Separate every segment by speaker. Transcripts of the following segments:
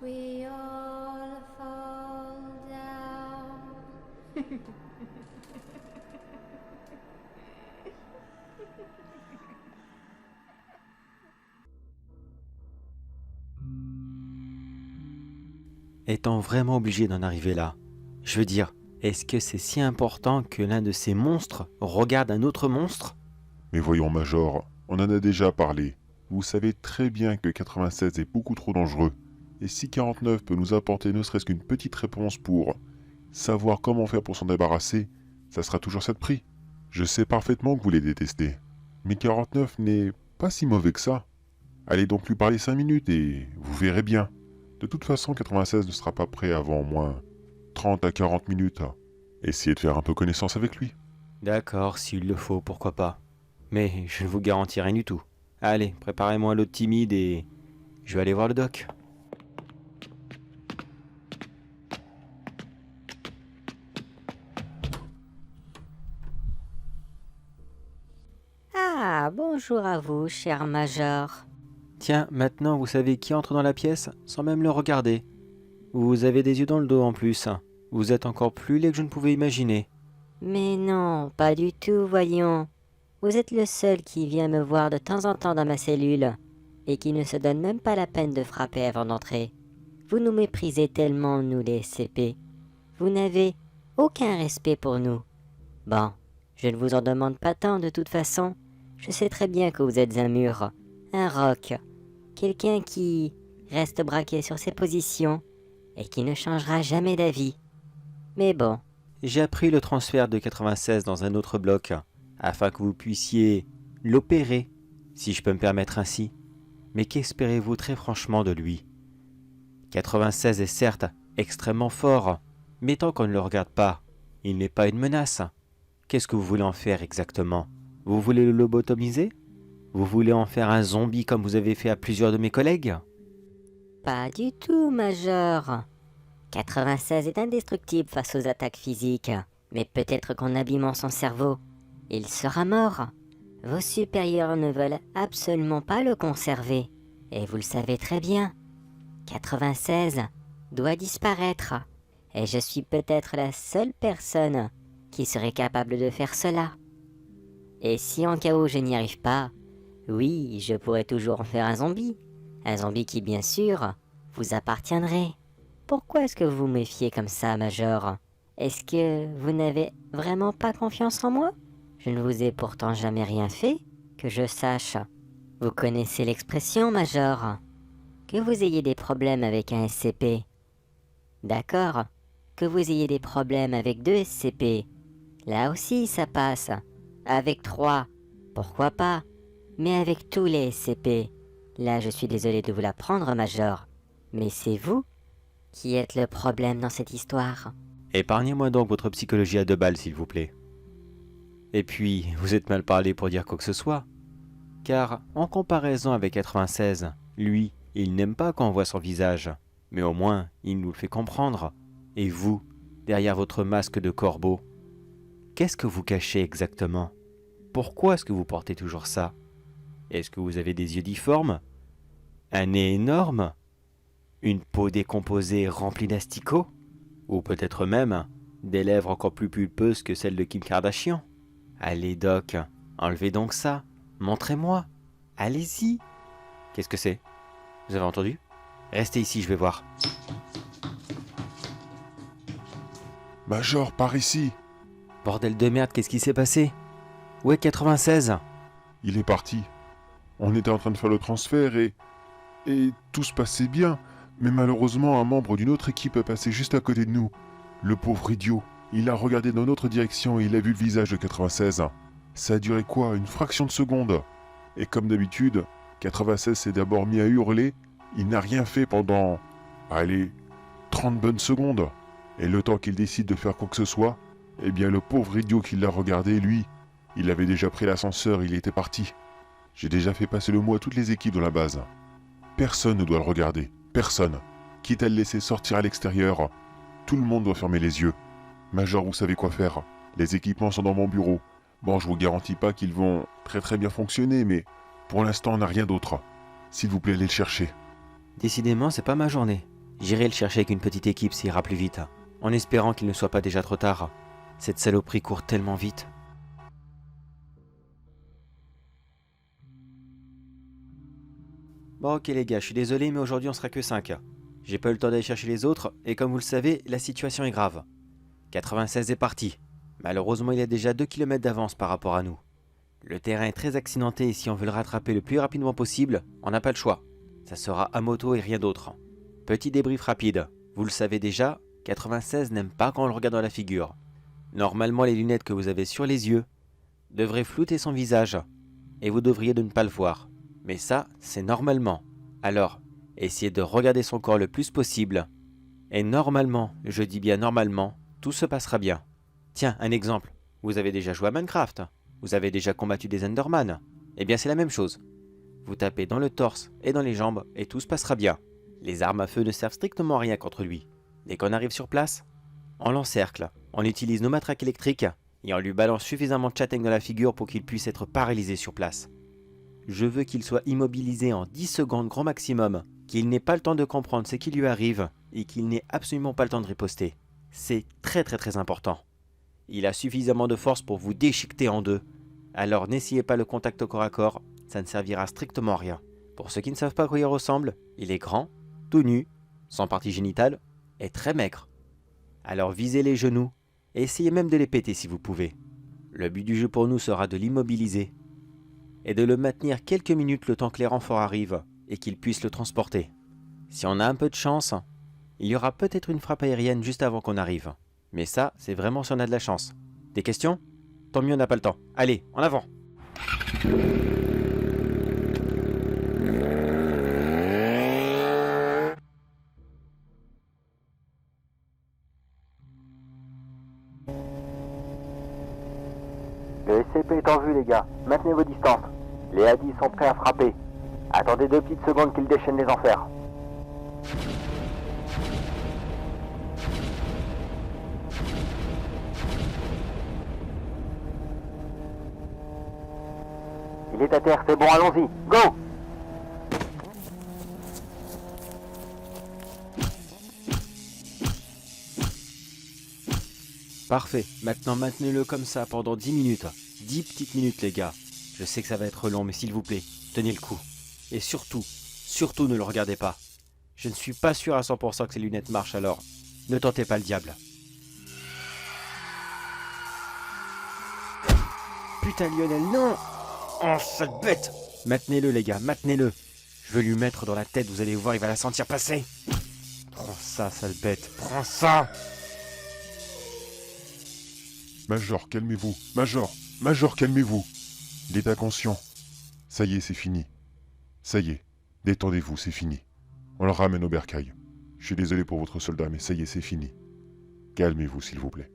Speaker 1: we all fall down.
Speaker 2: Est-on vraiment obligé d'en arriver là? Je veux dire, est-ce que c'est si important que l'un de ces monstres regarde un autre monstre?
Speaker 3: Mais voyons, Major, on en a déjà parlé. Vous savez très bien que 96 est beaucoup trop dangereux. Et si 49 peut nous apporter ne serait-ce qu'une petite réponse pour savoir comment faire pour s'en débarrasser, ça sera toujours ça de prix. Je sais parfaitement que vous les détestez. Mais 49 n'est pas si mauvais que ça. Allez donc lui parler 5 minutes et vous verrez bien. De toute façon, 96 ne sera pas prêt avant au moins 30 à 40 minutes. Essayez de faire un peu connaissance avec lui.
Speaker 2: D'accord, s'il le faut, pourquoi pas. Mais je ne vous garantis rien du tout. Allez, préparez-moi l'autre timide et je vais aller voir le doc.
Speaker 4: Ah, bonjour à vous, cher Major.
Speaker 2: Tiens, maintenant vous savez qui entre dans la pièce sans même le regarder. Vous avez des yeux dans le dos en plus. Vous êtes encore plus laid que je ne pouvais imaginer.
Speaker 4: Mais non, pas du tout, voyons. Vous êtes le seul qui vient me voir de temps en temps dans ma cellule, et qui ne se donne même pas la peine de frapper avant d'entrer. Vous nous méprisez tellement, nous les SCP. Vous n'avez aucun respect pour nous. Bon, je ne vous en demande pas tant de toute façon. Je sais très bien que vous êtes un mur, un roc, quelqu'un qui reste braqué sur ses positions et qui ne changera jamais d'avis. Mais bon,
Speaker 2: J'ai appris le transfert de 96 dans un autre bloc, afin que vous puissiez l'opérer, si je peux me permettre ainsi. Mais qu'espérez-vous très franchement de lui? 96 est certes extrêmement fort, mais tant qu'on ne le regarde pas, il n'est pas une menace. Qu'est-ce que vous voulez en faire exactement? Vous voulez le lobotomiser? Vous voulez en faire un zombie comme vous avez fait à plusieurs de mes collègues?
Speaker 4: pas du tout, Major. 96 est indestructible face aux attaques physiques, mais peut-être qu'en abîmant son cerveau, il sera mort. Vos supérieurs ne veulent absolument pas le conserver, et vous le savez très bien. 96 doit disparaître, et je suis peut-être la seule personne qui serait capable de faire cela. Et si en cas où je n'y arrive pas, oui, je pourrais toujours en faire un zombie qui bien sûr vous appartiendrait. Pourquoi est-ce que vous vous méfiez comme ça, Major? Est-ce que vous n'avez vraiment pas confiance en moi? Je ne vous ai pourtant jamais rien fait, que je sache. Vous connaissez l'expression, Major. Que vous ayez des problèmes avec un SCP. D'accord. Que vous ayez des problèmes avec 2 SCP. Là aussi, ça passe. Avec 3, pourquoi pas? Mais avec tous les SCP. Là, je suis désolé de vous l'apprendre, Major. Mais c'est vous qui êtes le problème dans cette histoire.
Speaker 2: Épargnez-moi donc votre psychologie à 2 balles, s'il vous plaît. Et puis, vous êtes mal parlé pour dire quoi que ce soit. Car, en comparaison avec 96, lui, il n'aime pas quand on voit son visage. Mais au moins, il nous le fait comprendre. Et vous, derrière votre masque de corbeau, qu'est-ce que vous cachez exactement? Pourquoi est-ce que vous portez toujours ça? Est-ce que vous avez des yeux difformes? Un nez énorme? Une peau décomposée remplie d'asticots? Ou peut-être même des lèvres encore plus pulpeuses que celles de Kim Kardashian? Allez Doc, enlevez donc ça. Montrez-moi. Allez-y. Qu'est-ce que c'est? Vous avez entendu? Restez ici, je vais voir.
Speaker 3: Major, par ici.
Speaker 2: Bordel de merde, qu'est-ce qui s'est passé? Où est 96?
Speaker 3: Il est parti. On était en train de faire le transfert et tout se passait bien. Mais malheureusement, un membre d'une autre équipe est passé juste à côté de nous. Le pauvre idiot. Il a regardé dans notre direction et il a vu le visage de 96. Ça a duré quoi? Une fraction de seconde. Et comme d'habitude, 96 s'est d'abord mis à hurler. Il n'a rien fait pendant... allez, 30 bonnes secondes. Et le temps qu'il décide de faire quoi que ce soit, eh bien le pauvre idiot qui l'a regardé, lui, il avait déjà pris l'ascenseur, il était parti. J'ai déjà fait passer le mot à toutes les équipes dans la base. Personne ne doit le regarder. Personne. Quitte à le laisser sortir à l'extérieur, tout le monde doit fermer les yeux. Major, vous savez quoi faire. Les équipements sont dans mon bureau. Bon, je vous garantis pas qu'ils vont très bien fonctionner, mais pour l'instant, on n'a rien d'autre. S'il vous plaît, allez le chercher.
Speaker 2: Décidément, c'est pas ma journée. J'irai le chercher avec une petite équipe, ça ira plus vite, en espérant qu'il ne soit pas déjà trop tard. Cette saloperie court tellement vite. Bon ok les gars, je suis désolé mais aujourd'hui on sera que 5. J'ai pas eu le temps d'aller chercher les autres, et comme vous le savez, la situation est grave. 96 est parti. Malheureusement il a déjà 2 km d'avance par rapport à nous. Le terrain est très accidenté et si on veut le rattraper le plus rapidement possible, on n'a pas le choix. Ça sera à moto et rien d'autre. Petit débrief rapide. Vous le savez déjà, 96 n'aime pas quand on le regarde dans la figure. Normalement les lunettes que vous avez sur les yeux devraient flouter son visage et vous devriez de ne pas le voir. Mais ça, c'est normalement. Alors, essayez de regarder son corps le plus possible. Et normalement, je dis bien normalement, tout se passera bien. Tiens, un exemple. Vous avez déjà joué à Minecraft. Vous avez déjà combattu des Enderman. Eh bien, c'est la même chose. Vous tapez dans le torse et dans les jambes et tout se passera bien. Les armes à feu ne servent strictement à rien contre lui. Dès qu'on arrive sur place, on l'encercle, on utilise nos matraques électriques et on lui balance suffisamment de châtaignes dans la figure pour qu'il puisse être paralysé sur place. Je veux qu'il soit immobilisé en 10 secondes grand maximum, qu'il n'ait pas le temps de comprendre ce qui lui arrive et qu'il n'ait absolument pas le temps de riposter. C'est très important. Il a suffisamment de force pour vous déchiqueter en deux. Alors n'essayez pas le contact au corps à corps, ça ne servira strictement à rien. Pour ceux qui ne savent pas à quoi il ressemble, il est grand, tout nu, sans partie génitale, et très maigre. Alors visez les genoux, et essayez même de les péter si vous pouvez. Le but du jeu pour nous sera de l'immobiliser, et de le maintenir quelques minutes le temps que les renforts arrivent, et qu'ils puissent le transporter. Si on a un peu de chance, il y aura peut-être une frappe aérienne juste avant qu'on arrive. Mais ça, c'est vraiment si on a de la chance. Des questions ? Tant mieux on n'a pas le temps. Allez, en avant !
Speaker 5: Le SCP est en vue les gars, maintenez vos distances. Les hadis sont prêts à frapper. Attendez 2 petites secondes qu'ils déchaînent les enfers. Il est à terre, c'est bon, allons-y, go!
Speaker 2: Parfait, maintenant maintenez-le comme ça pendant 10 minutes. 10 petites minutes les gars. Je sais que ça va être long mais s'il vous plaît, tenez le coup. Et surtout ne le regardez pas. Je ne suis pas sûr à 100% que ces lunettes marchent alors. Ne tentez pas le diable. Putain Lionel, non! Oh sale bête! Maintenez-le les gars, maintenez-le. Je veux lui mettre dans la tête, vous allez voir, il va la sentir passer. Prends ça sale bête, prends ça!
Speaker 3: Major, calmez-vous. Major, calmez-vous. Il est inconscient. Ça y est, c'est fini. Ça y est, détendez-vous, c'est fini. On le ramène au bercail. Je suis désolé pour votre soldat, mais ça y est, c'est fini. Calmez-vous, s'il vous plaît.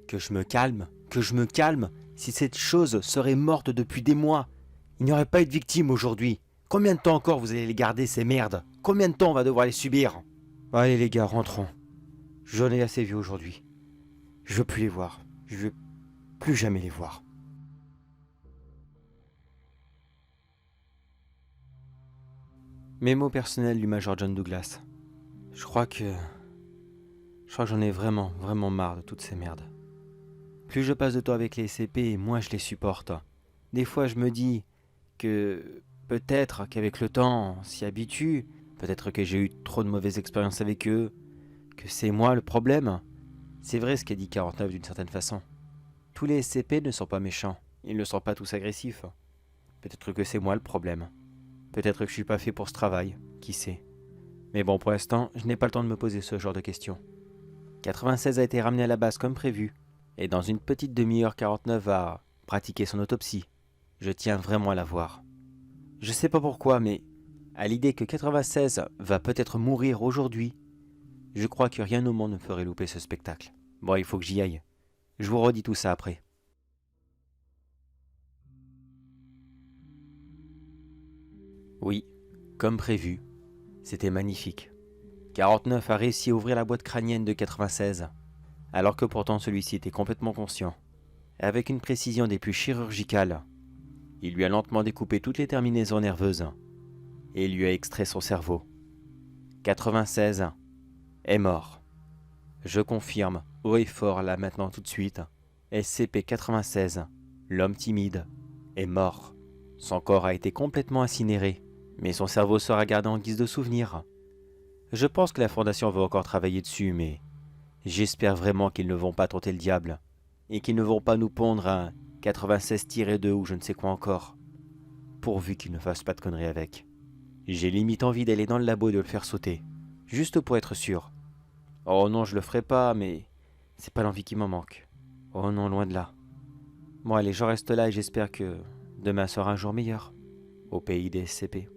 Speaker 2: Que je me calme? Si cette chose serait morte depuis des mois, il n'y aurait pas eu de victime aujourd'hui. Combien de temps encore vous allez les garder, ces merdes? Combien de temps on va devoir les subir? Allez les gars, rentrons. J'en ai assez vu aujourd'hui. Je veux plus les voir. Je veux plus jamais les voir. Mémo personnel du Major John Douglas. Je crois que j'en ai vraiment marre de toutes ces merdes. Plus je passe de temps avec les SCP, moins je les supporte. Des fois je me dis que peut-être qu'avec le temps on s'y habitue, peut-être que j'ai eu trop de mauvaises expériences avec eux, que c'est moi le problème. C'est vrai ce qu'a dit 49 d'une certaine façon. Tous les SCP ne sont pas méchants, ils ne sont pas tous agressifs. Peut-être que c'est moi le problème. Peut-être que je suis pas fait pour ce travail, qui sait. Mais bon, pour l'instant, je n'ai pas le temps de me poser ce genre de questions. 96 a été ramené à la base comme prévu, et dans une petite demi-heure, 49 va pratiquer son autopsie. Je tiens vraiment à la voir. Je sais pas pourquoi, mais à l'idée que 96 va peut-être mourir aujourd'hui, je crois que rien au monde ne me ferait louper ce spectacle. Bon, il faut que j'y aille. Je vous redis tout ça après. Oui, comme prévu, c'était magnifique. 49 a réussi à ouvrir la boîte crânienne de 96, alors que pourtant celui-ci était complètement conscient. Avec une précision des plus chirurgicales, il lui a lentement découpé toutes les terminaisons nerveuses et lui a extrait son cerveau. 96 est mort. Je confirme, haut et fort là maintenant tout de suite, SCP-96, l'homme timide, est mort. Son corps a été complètement incinéré, mais son cerveau sera gardé en guise de souvenir. Je pense que la Fondation va encore travailler dessus, mais j'espère vraiment qu'ils ne vont pas tenter le diable, et qu'ils ne vont pas nous pondre un 96-2 ou je ne sais quoi encore, pourvu qu'ils ne fassent pas de conneries avec. J'ai limite envie d'aller dans le labo et de le faire sauter, juste pour être sûr. Oh non, je le ferai pas, mais c'est pas l'envie qui m'en manque. Oh non, loin de là. Bon allez, je reste là et j'espère que demain sera un jour meilleur, au pays des SCP.